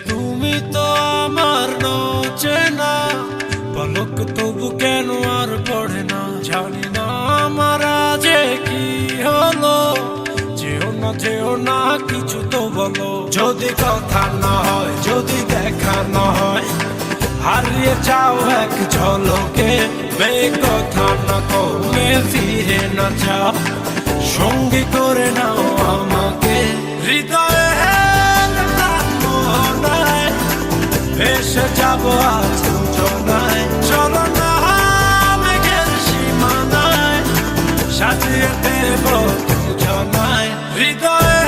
তুমি তো আমার চেনা পলক, তবু কেন আর পড়ে না জানি না আমার যে কি হলো। যেও না কিছু তো বলো, যদি কথা না হয়, যদি দেখা না হয়, হারিয়ে যাও এক ঝলকে। কথা না কমে ফিরে না যাও, সঙ্গী করে নাও আমাকে। হৃদয়ে ভেসে যাবো আজ যোজনায়, চলো না মেঘের সীমানায়, সাজিয়ে দেব যোজনায়। হৃদয়ে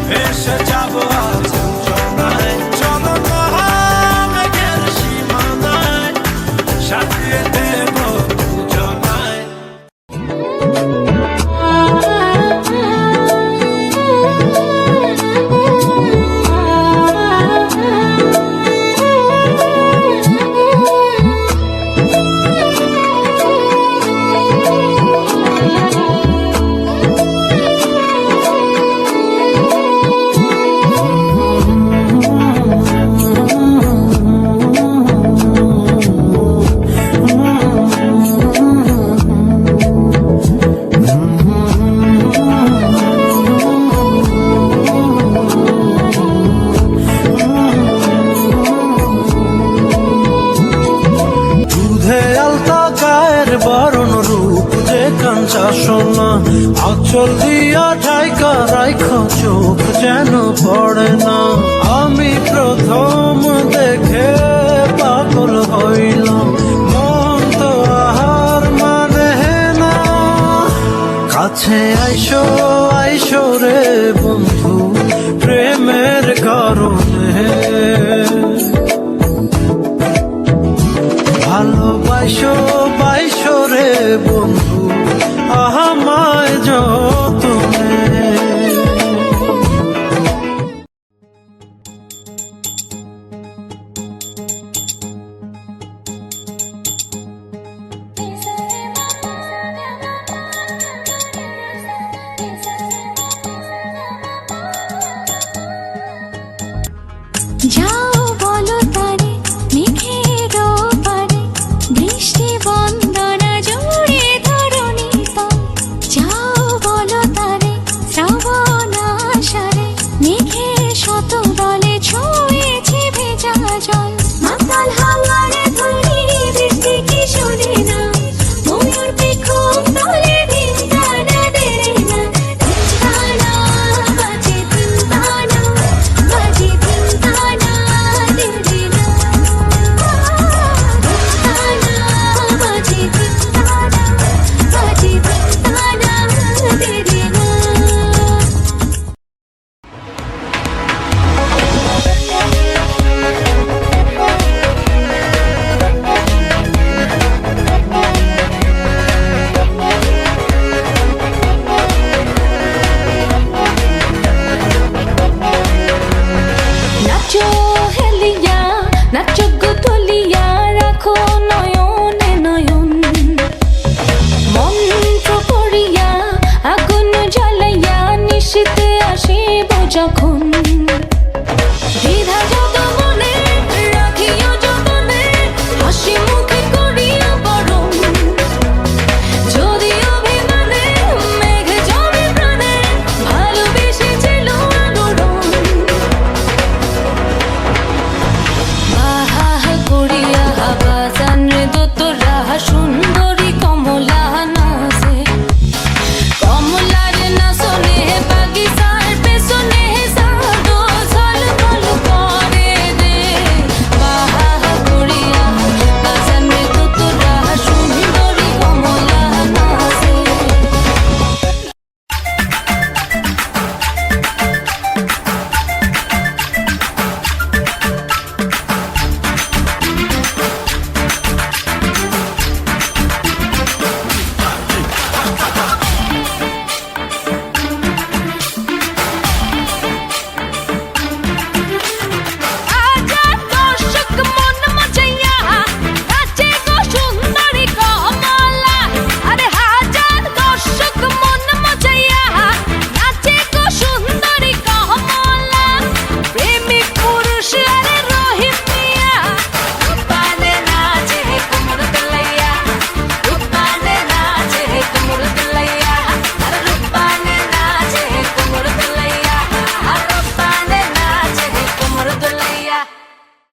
ভেসে যাবো আজ যোজনায়, চলো না মেঘের সীমানায়, সাজিয়ে দেব যোজনায়। বরণ রূপ যে কাঞ্চা সোনা, আঁচল দিয়া ঢাইকা রাইখো চোখ যেন পড়ে না। আমি প্রথম দেখে পাগল হইলাম, মন তো আহার মানে না। কাছে আইসো রে বন্ধু, প্রেমের কারণে ভালোবাসো রে বন্ধু।